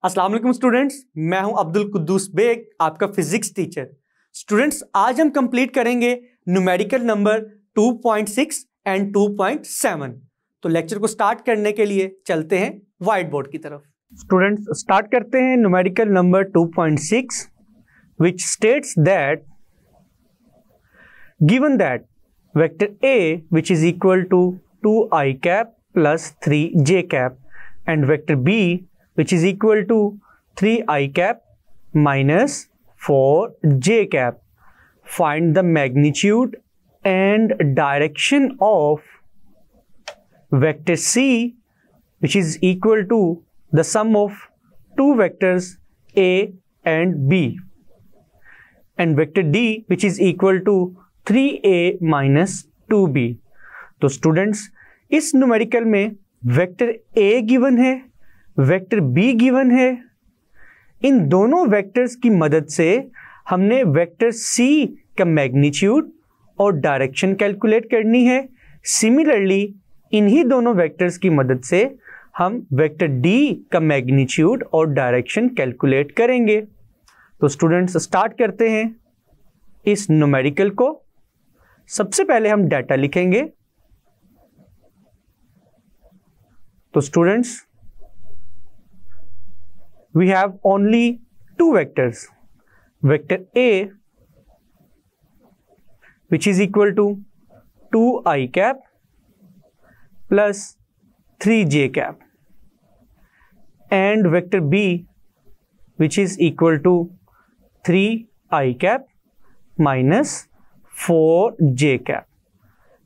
अस्सलाम वालेकुम स्टूडेंट्स, मैं हूं अब्दुल कुद्दूस बेग, आपका फिजिक्स टीचर। स्टूडेंट्स, आज हम कंप्लीट करेंगे न्यूमेरिकल नंबर 2.6 एंड 2.7। तो लेक्चर को स्टार्ट करने के लिए चलते हैं व्हाइट बोर्ड की तरफ। स्टूडेंट्स, स्टार्ट करते हैं numerical number 2.6 which states that given that vector A which is equal to 2i cap plus 3j cap and vector B which is equal to 3i cap minus 4j cap, find the magnitude and direction of vector C which is equal to the sum of two vectors A and B and vector D which is equal to 3a minus 2b। तो students, इस numerical में vector A given है, vector B given है। इन दोनों vectors की मदद से हमने वेक्टर C का मैग्नीट्यूड और डायरेक्शन कैलकुलेट करनी है। सिमिलरली इन्हीं दोनों वेक्टर्स की मदद से हम वेक्टर D का मैग्नीट्यूड और डायरेक्शन कैलकुलेट करेंगे। तो स्टूडेंट्स, स्टार्ट करते हैं इस न्यूमेरिकल को। सबसे पहले हम डाटा लिखेंगे। तो students, we have only two vectors, vector A which is equal to 2i cap plus 3j cap and vector B which is equal to 3i cap minus 4j cap।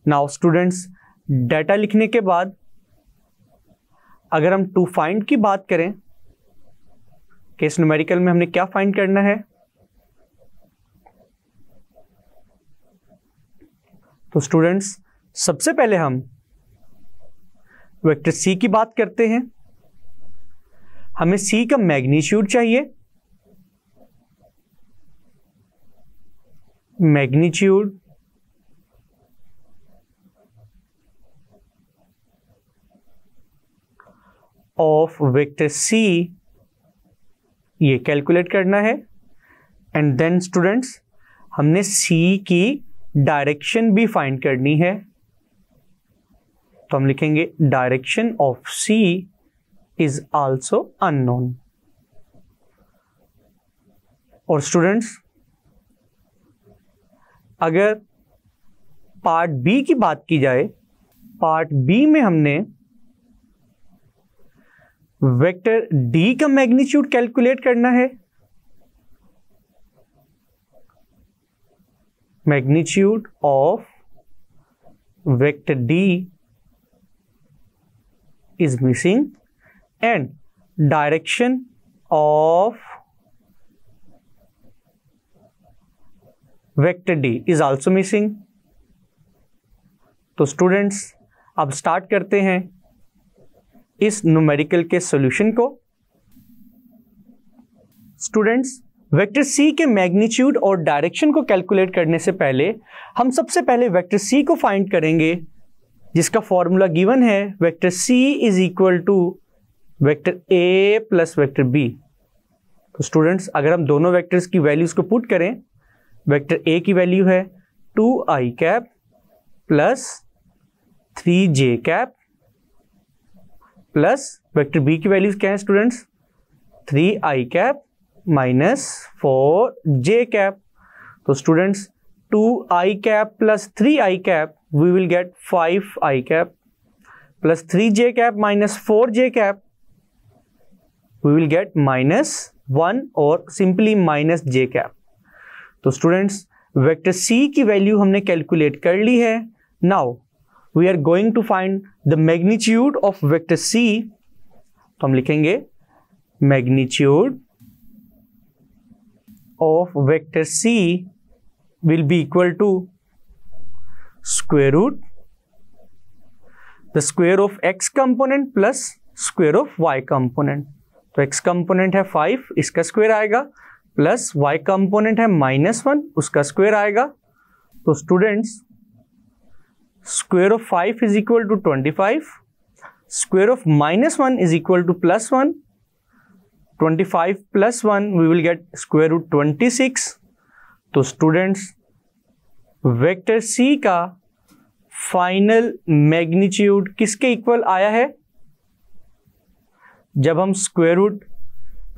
Now students, data लिखने के बाद अगर हम to find की बात करें कि इस न्यूमेरिकल में हमने क्या फाइंड करना है, तो स्टूडेंट्स सबसे पहले हम वेक्टर C की बात करते हैं। हमें C का मैग्नीट्यूड चाहिए। मैग्नीट्यूड ऑफ वेक्टर C ये कैलकुलेट करना है। एंड देन स्टूडेंट्स, हमने C की डायरेक्शन भी फाइंड करनी है। तो हम लिखेंगे direction of C is also unknown. और स्टूडेंट्स, अगर पार्ट बी की बात की जाए, पार्ट बी में हमने वेक्टर D का मैग्नीट्यूड कैलकुलेट करना है। Magnitude of vector D is missing and direction of vector D is also missing। तो स्टूडेंट्स, अब स्टार्ट करते हैं इस न्यूमेरिकल के सॉल्यूशन को। स्टूडेंट्स, वेक्टर C के मैग्नीट्यूड और डायरेक्शन को कैलकुलेट करने से पहले हम सबसे पहले वेक्टर C को फाइंड करेंगे, जिसका फॉर्मूला गिवन है vector C is equal to vector A plus vector B। तो स्टूडेंट्स, अगर हम दोनों वेक्टर्स की वैल्यूज को पुट करें, वेक्टर A की वैल्यू है 2i cap plus 3j cap plus vector B की वैल्यूज क्या है students, 3i cap minus 4j cap. तो students, 2i cap plus 3i cap we will get 5i cap plus 3j cap minus 4j cap we will get minus 1 और simply minus j cap। तो students, vector C की value हमने calculate कर ली है। Now we are going to find the magnitude of vector C। तो हम लिखेंगे magnitude of vector C will be equal to square root the square of x component plus square of y component। तो x component है 5, इसका square आएगा, plus y component है -1, उसका square आएगा। तो students, square of 5 is equal to 25, square of -1 is equal to +1, 25 plus 1 we will get square root 26. तो students vector C का फाइनल मैग्नीट्यूड किसके इक्वल आया है? जब हम स्क्वायर रूट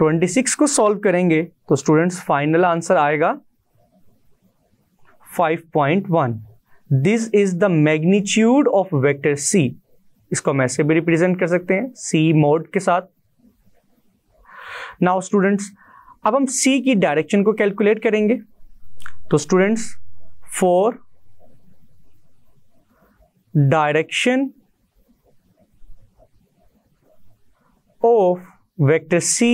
26 को सॉल्व करेंगे तो स्टूडेंट्स फाइनल आंसर आएगा 5.1. This is the magnitude of vector C. इसको हम ऐसे भी रिप्रेजेंट कर सकते हैं C मोड के साथ. नाउ स्टूडेंट्स अब हम C की डायरेक्शन को कैलकुलेट करेंगे. तो students for direction of vector C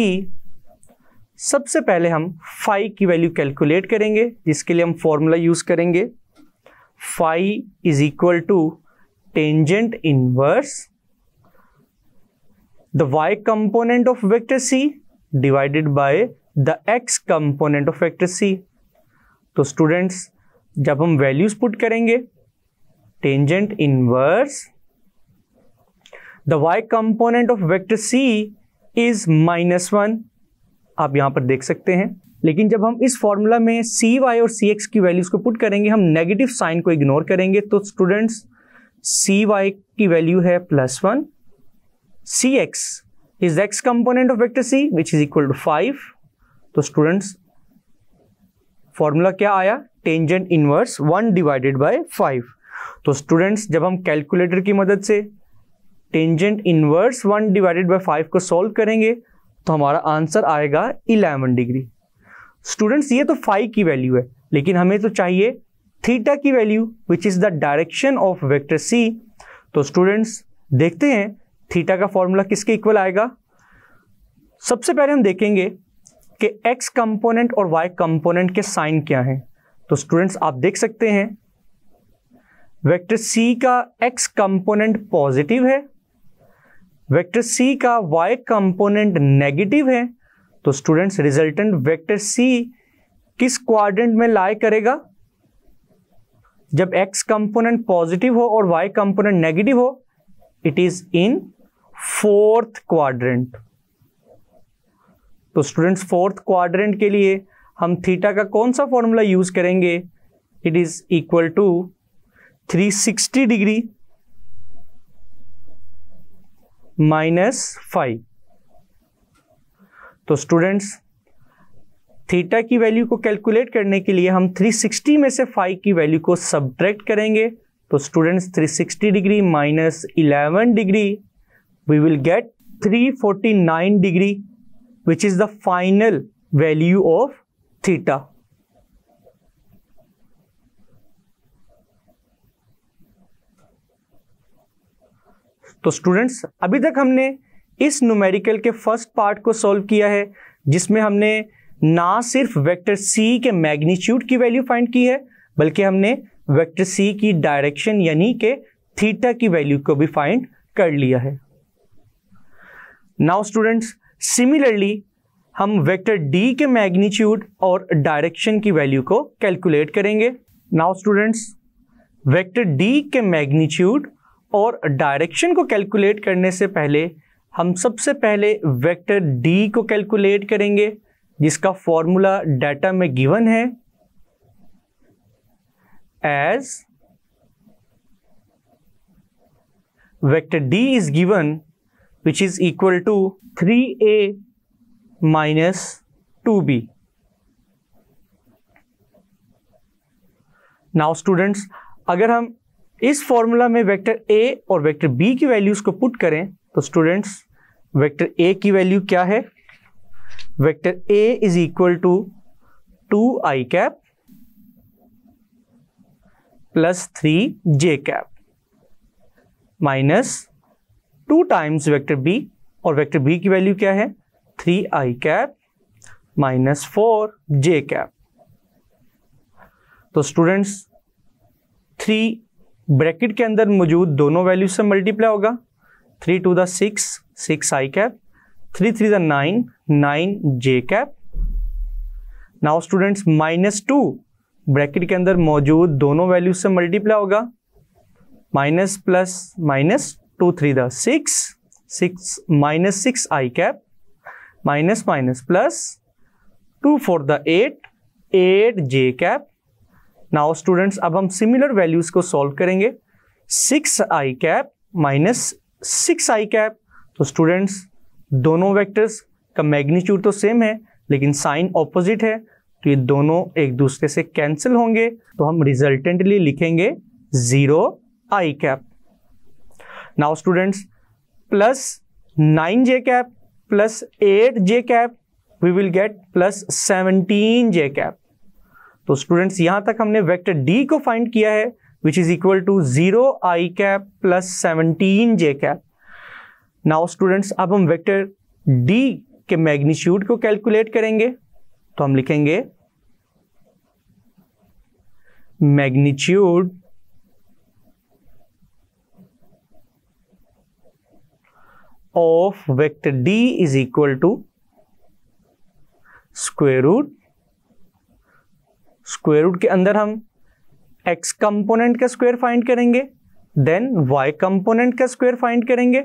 सबसे पहले हम फाई की वैल्यू कैलकुलेट करेंगे, जिसके लिए हम फॉर्मूला यूज करेंगे. Phi is equal to tangent inverse the y component of vector C divided by the x component of vector C. तो स्टूडेंट्स जब हम वैल्यूज पुट करेंगे, tangent inverse the y component of vector C is -1. आप यहां पर देख सकते हैं. लेकिन जब हम इस फॉर्मूला में cy और cx की वैल्यूज को पुट करेंगे, हम नेगेटिव साइन को इग्नोर करेंगे. तो स्टूडेंट्स cy की वैल्यू है +1, cx is x component of vector C which is equal to 5. तो स्टूडेंट्स फॉर्मूला क्या आया? Tangent inverse 1 divided by 5. तो स्टूडेंट्स जब हम कैलकुलेटर की मदद से टेंजेंट इनवर्स 1 डिवाइडेड बाय 5 को सॉल्व करेंगे तो हमारा आंसर आएगा 11 डिग्री. स्टूडेंट्स ये तो फाई की वैल्यू है, लेकिन हमें तो चाहिए थीटा की value which is the direction of vector C. तो स्टूडेंट्स देखते हैं थीटा का फॉर्मूला किसके इक्वल आएगा. सबसे पहले हम देखेंगे कि x कंपोनेंट और y कंपोनेंट के साइन क्या हैं. तो स्टूडेंट्स आप देख सकते हैं वेक्टर C का x कंपोनेंट पॉजिटिव है, वेक्टर C का y कंपोनेंट नेगेटिव है. तो स्टूडेंट्स रिजल्टेंट वेक्टर C किस क्वाड्रेंट में लाई करेगा? जब x कंपोनेंट पॉजिटिव हो और y कंपोनेंट नेगेटिव हो, it is in fourth quadrant. तो स्टूडेंट्स फोर्थ क्वाड्रेंट के लिए हम थीटा का कौन सा फॉर्मूला यूज करेंगे? It is equal to 360 degree -5. तो स्टूडेंट्स थीटा की वैल्यू को कैलकुलेट करने के लिए हम 360 में से 5 की वैल्यू को सब्ट्रैक्ट करेंगे. तो students 360 degree -11 degree we will get 349 degree which is the final value of theta. तो स्टूडेंट्स अभी तक हमने इस न्यूमेरिकल के फर्स्ट पार्ट को सॉल्व किया है, जिसमें हमने ना सिर्फ वेक्टर C के मैग्नीट्यूड की वैल्यू फाइंड की है, बल्कि हमने वेक्टर C की डायरेक्शन यानी कि थीटा की वैल्यू को भी फाइंड कर लिया है. नाउ स्टूडेंट्स सिमिलरली हम वेक्टर D के मैग्नीट्यूड और डायरेक्शन की वैल्यू को कैलकुलेट करेंगे. नाउ स्टूडेंट्स वेक्टर D के मैग्नीट्यूड और डायरेक्शन को कैलकुलेट करने से पहले हम सबसे पहले वेक्टर D को कैलकुलेट करेंगे, जिसका फॉर्मूला डाटा में गिवन है as vector D is given which is equal to 3a minus 2b. Now students अगर हम इस फॉर्मूला में वेक्टर a और वेक्टर b की वैल्यूज को पुट करें तो स्टूडेंट्स वेक्टर a की वैल्यू क्या है? Vector a is equal to 2i cap plus 3j cap minus 2 times vector b, और वेक्टर b की वैल्यू क्या है? 3i cap minus 4j cap. तो स्टूडेंट्स 3 ब्रैकेट के अंदर मौजूद दोनों वैल्यू से मल्टीप्लाई होगा. 3 to the 6 6i cap, 3 3 the 9 9j cap. Now students -2 bracket के अंदर मौजूद दोनों वैल्यू से मल्टीप्लाई होगा. Minus plus minus 2 3 the 6 6 -6i cap. Minus minus plus 2 4 the 8 j cap. Now students अब हम सिमिलर वैल्यूज को सॉल्व करेंगे। 6i cap minus 6i cap. तो स्टूडेंट्स दोनों वेक्टर्स का मैग्नीट्यूड तो सेम है लेकिन साइन ऑपोजिट है, तो ये दोनों एक दूसरे से कैंसिल होंगे, तो हम रिजल्टेंटली लिखेंगे 0i cap. Now students plus 9j cap plus 8j cap we will get plus 17j cap. तो स्टूडेंट्स यहां तक हमने वेक्टर डी को फाइंड किया है which is equal to 0i cap plus 17j cap. Now students अब हम vector D के मैग्नीट्यूड को कैलकुलेट करेंगे, तो हम लिखेंगे magnitude of vector D is equal to square root के अंदर हम x कंपोनेंट का स्क्वायर फाइंड करेंगे, देन y कंपोनेंट का स्क्वायर फाइंड करेंगे।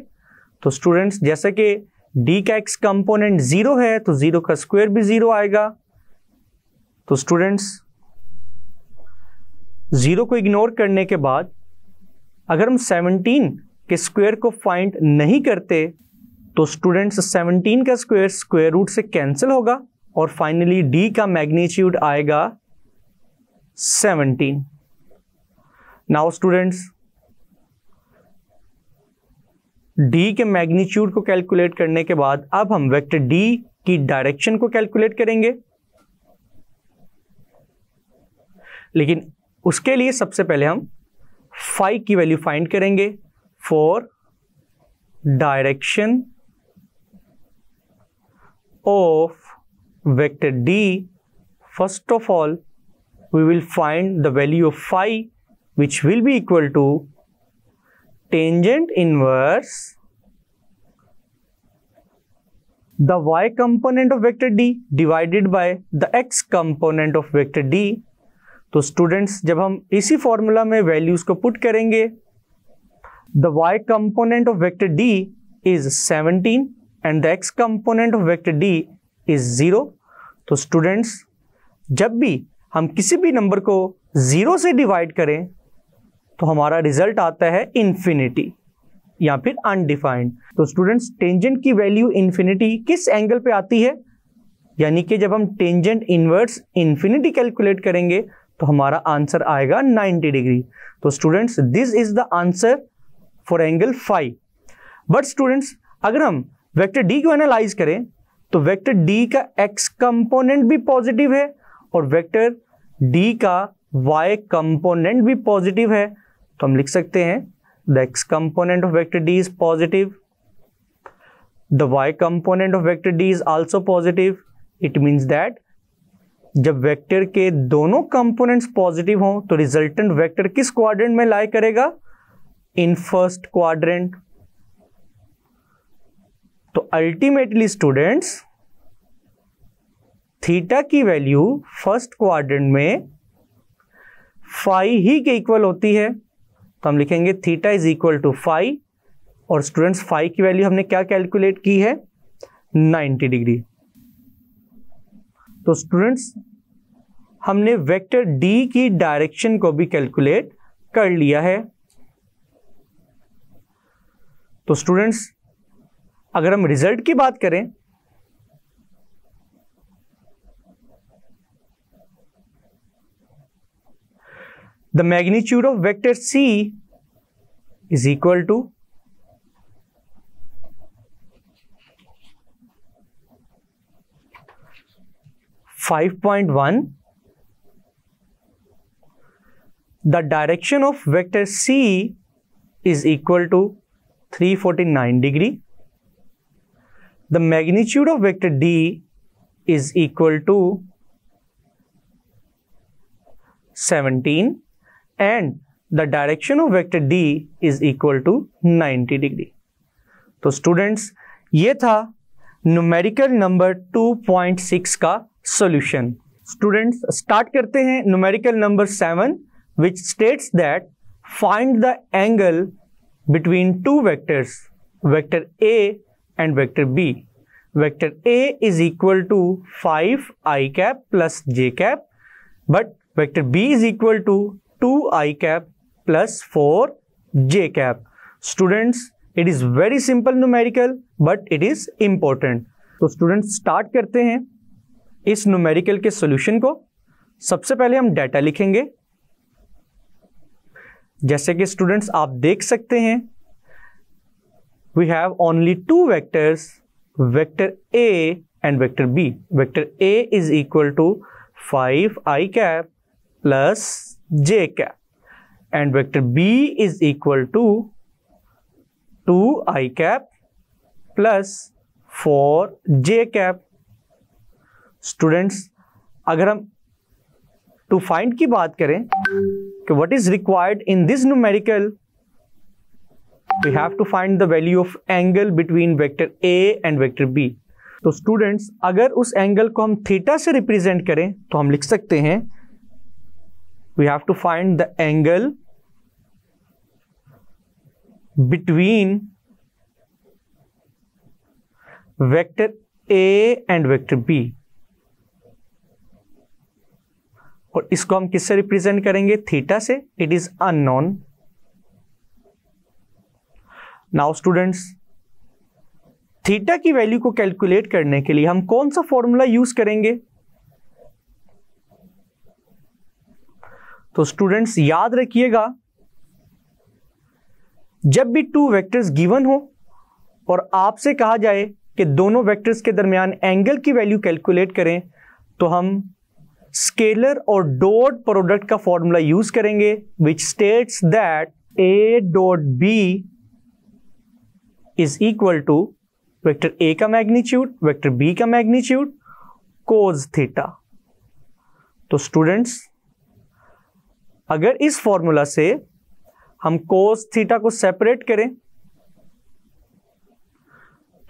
तो स्टूडेंट्स जैसे कि d का x कंपोनेंट 0 है तो 0 का स्क्वायर भी 0 आएगा। तो स्टूडेंट्स 0 को इग्नोर करने के बाद अगर हम 17 के स्क्वायर को फाइंड नहीं करते तो स्टूडेंट्स 17 का स्क्वायर स्क्वायर रूट से कैंसिल होगा और फाइनली d का मैग्नीट्यूड आएगा 17। नाउ स्टूडेंट्स d के मैग्नीट्यूड को कैलकुलेट करने के बाद अब हम वेक्टर d की डायरेक्शन को कैलकुलेट करेंगे, लेकिन उसके लिए सबसे पहले हम फाई की वैल्यू फाइंड करेंगे for direction of vector d। First of all we will find the value of phi which will be equal to tangent inverse the y component of vector d divided by the x component of vector d। तो students जब हम इसी formula में values को put करेंगे, the y component of vector d is 17 and the x component of vector d is 0। तो students जब भी हम किसी भी नंबर को 0 से डिवाइड करें तो हमारा रिजल्ट आता है इंफिनिटी या फिर अनडिफाइंड। तो स्टूडेंट्स टेंजेंट की वैल्यू इंफिनिटी किस एंगल पे आती है, यानी कि जब हम टेंजेंट इनवर्स इंफिनिटी कैलकुलेट करेंगे तो हमारा आंसर आएगा 90 डिग्री। तो students this is the answer for angle phi. But students अगर हम वेक्टर डी को एनालाइज करें तो वेक्टर डी का एक्स कंपोनेंट भी पॉजिटिव है और वेक्टर डी का y कंपोनेंट भी पॉजिटिव है, तो हम लिख सकते हैं the x component of vector d is positive, the y component of vector d is also positive. It means that जब वेक्टर के दोनों कंपोनेंट्स पॉजिटिव हों तो रिजल्टेंट वेक्टर किस क्वाड्रेंट में लाई करेगा, इन फर्स्ट क्वाड्रेंट। तो अल्टीमेटली स्टूडेंट्स थीटा की वैल्यू फर्स्ट क्वाड्रेंट में फाई ही के इक्वल होती है, तो हम लिखेंगे theta is equal to phi. और स्टूडेंट्स फाई की वैल्यू हमने क्या कैलकुलेट की है, 90 डिग्री। तो स्टूडेंट्स हमने वेक्टर डी की डायरेक्शन को भी कैलकुलेट कर लिया है। तो स्टूडेंट्स अगर हम रिजल्ट की बात करें the magnitude of vector c is equal to 5.1. The direction of vector c is equal to 349 degree. The magnitude of vector d is equal to 17 and the direction of vector d is equal to 90 degree. तो students ये था numerical number 2.6 का solution. Students start करते हैं numerical number 7 which states that find the angle between two vectors, vector a and vector b, vector A is equal to 5i cap plus j cap, but vector B is equal to 2i cap plus 4j cap. Students, it is very simple numerical, but it is important. तो students start करते हैं इस numerical के solution को। सबसे पहले हम data लिखेंगे। जैसे कि स्टूडेंट्स आप देख सकते हैं, we have only two vectors, vector A and vector B. Vector A is equal to 5i cap plus j cap and vector B is equal to 2i cap plus 4j cap. Students, अगर हम to find की बात करें कि what is required in this numerical, we have to find the value of angle between vector A and vector B. तो students, अगर उस angle को हम थीटा से रिप्रेजेंट करें तो हम लिख सकते हैं we have to find the angle between vector A and vector B. और इसको हम किससे रिप्रेजेंट करेंगे? थीटा से. It is unknown. Now students, theta की वैल्यू को कैलकुलेट करने के लिए हम कौन सा फॉर्मूला यूज करेंगे? तो स्टूडेंट्स याद रखिएगा, जब भी टू वेक्टर्स गिवन हो और आपसे कहा जाए कि दोनों वेक्टर्स के दरमियान एंगल की वैल्यू कैलकुलेट करें, तो हम स्केलर और डॉट प्रोडक्ट का फॉर्मूला यूज करेंगे, which states that A dot B is equal to vector A का मैग्नीट्यूड, वेक्टर B का मैग्नीट्यूड, कोस थीटा. तो स्टूडेंट्स, अगर इस फॉर्मूला से हम कोस थीटा को सेपरेट करें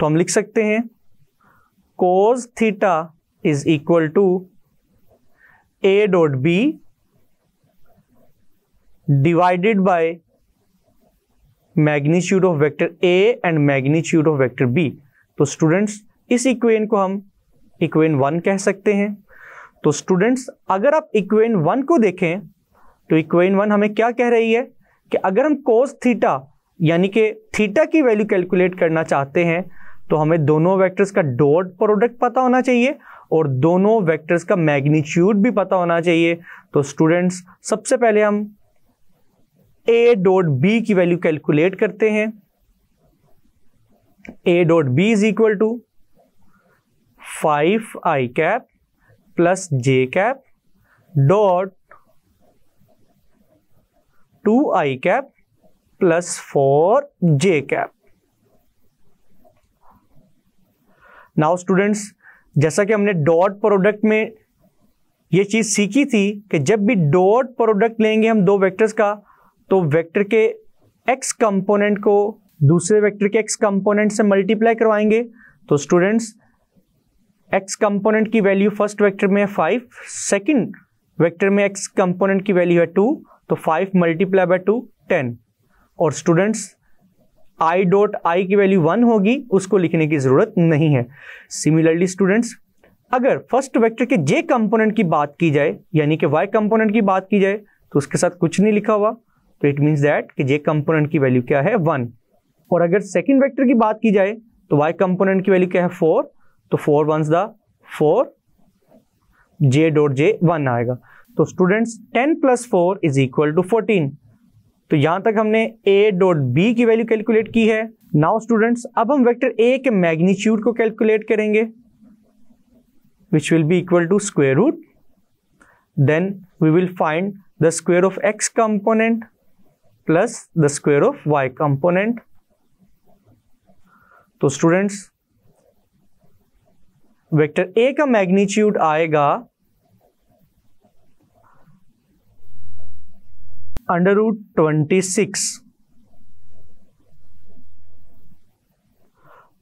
तो हम लिख सकते हैं cos theta is equal to A dot B divided by magnitude of vector A and magnitude of vector B. तो स्टूडेंट्स, इस इक्वेशन को हम इक्वेशन 1 कह सकते हैं. तो स्टूडेंट्स, अगर आप इक्वेशन 1 को देखें तो इक्वेशन 1 हमें क्या कह रही है कि अगर हम कोस थीटा यानी कि थीटा की वैल्यू कैलकुलेट करना चाहते हैं तो हमें दोनों वेक्टर्स का डॉट प्रोडक्ट पता होना चाहिए और दोनों वेक्टर्स का मैग्नीट्यूड भी पता होना चाहिए. तो स्टूडेंट्स, सबसे पहले हम A डॉट B की वैल्यू कैलकुलेट करते हैं. A dot B is equal to 5i cap plus j cap dot 2i cap plus 4j cap. Now students, जैसा कि हमने डॉट प्रोडक्ट में ये चीज सीखी थी कि जब भी डॉट प्रोडक्ट लेंगे हम दो वेक्टर्स का, तो वेक्टर के x कंपोनेंट को दूसरे वेक्टर के x कंपोनेंट से मल्टीप्लाई करवाएंगे. तो स्टूडेंट्स, x कंपोनेंट की वैल्यू फर्स्ट वेक्टर में है 5, सेकंड वेक्टर में x कंपोनेंट की वैल्यू है 2, तो 5 मल्टीप्लाई बाय 2 10. और स्टूडेंट्स, i डॉट i की वैल्यू 1 होगी, उसको लिखने की जरूरत नहीं है. सिमिलरली स्टूडेंट्स, अगर फर्स्ट वेक्टर के j कंपोनेंट की बात की जाए यानी कि y कंपोनेंट की बात की जाए तो उसके साथ कुछ नहीं लिखा हुआ, तो इट मींस दैट कि j कंपोनेंट की वैल्यू क्या है 1. और अगर सेकंड वेक्टर की बात की जाए तो y कंपोनेंट की वैल्यू क्या है 4, तो 4 1s the 4, j dot j 1 आएगा. तो students, 10 plus 4 is equal to 14. तो यहां तक हमने A डॉट B की वैल्यू कैलकुलेट की है. नाउ स्टूडेंट्स, अब हम वेक्टर A के मैग्नीट्यूड को कैलकुलेट करेंगे, which will be equal to square root. Then we will find the square of x component plus the square of y component. तो students, vector A का magnitude आएगा √26.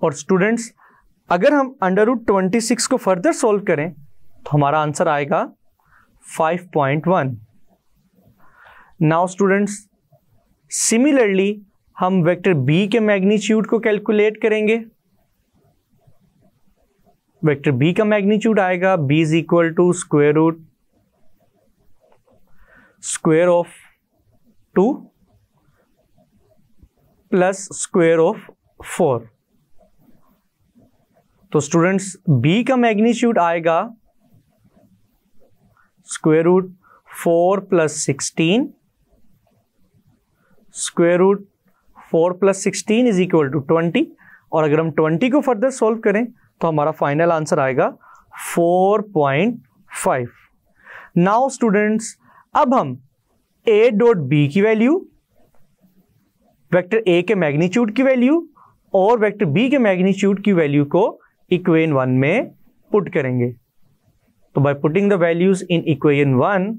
और students, अगर हम √26 को फर्दर सॉल्व करें तो हमारा आंसर आएगा 5.1. नाउ स्टूडेंट्स, सिमिलरली हम वेक्टर B के मैग्नीट्यूड को कैलकुलेट करेंगे. वेक्टर बी का मैग्नीट्यूड आएगा b is equal to square of 2 plus square of 4। तो स्टूडेंट्स b का मैग्नीट्यूड आएगा square root 4 plus 16, square root 4 plus 16 is equal to 20। और अगर हम 20 को फर्दर सॉल्व करें तो हमारा फाइनल आंसर आएगा 4.5। नाउ स्टूडेंट्स अब हम a डॉट बी की वैल्यू, वेक्टर a के मैग्नीट्यूड की वैल्यू और वेक्टर b के मैग्नीट्यूड की वैल्यू को इक्वेशन 1 में पुट करेंगे। तो by putting the values in equation 1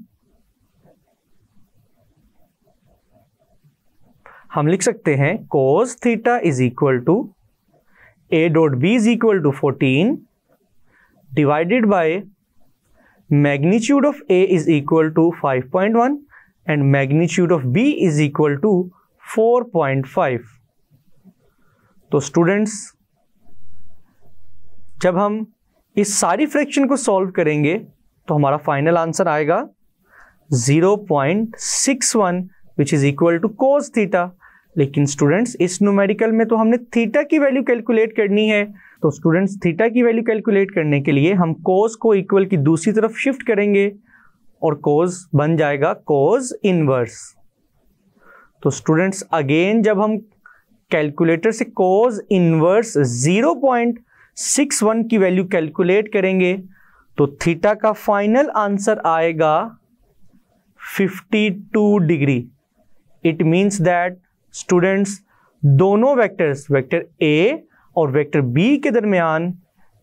हम लिख सकते हैं cos theta is equal to a dot b is equal to 14 divided by magnitude of a is equal to 5.1 and magnitude of b is equal to 4.5। तो students जब हम इस सारी fraction को सॉल्व करेंगे तो हमारा फाइनल आंसर आएगा 0.61 which is equal to cos theta. लेकिन स्टूडेंट्स इस न्यूमेरिकल में तो हमने थीटा की वैल्यू कैलकुलेट करनी है। तो स्टूडेंट्स थीटा की वैल्यू कैलकुलेट करने के लिए हम cos को इक्वल की दूसरी तरफ शिफ्ट करेंगे और cos बन जाएगा cos इनवर्स। तो स्टूडेंट्स अगेन जब हम कैलकुलेटर से cos इनवर्स 0.61 की वैल्यू कैलकुलेट करेंगे तो थीटा का फाइनल आंसर आएगा 52 degree. It means that students दोनों वेक्टर्स वेक्टर a और वेक्टर b के दरमियान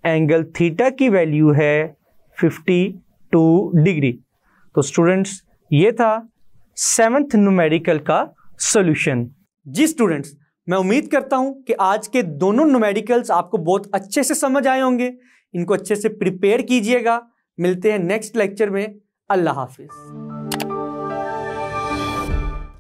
एंगल थीटा की वैल्यू है 52 डिग्री। तो स्टूडेंट्स ये था 7th न्यूमेरिकल का सॉल्यूशन। जी स्टूडेंट्स मैं उम्मीद करता हूं कि आज के दोनों न्यूमेरिकल्स आपको बहुत अच्छे से समझ आए होंगे। इनको अच्छे से प्रिपेयर कीजिएगा। मिलते हैं नेक्स्ट लेक्चर में। अल्लाह हाफिज।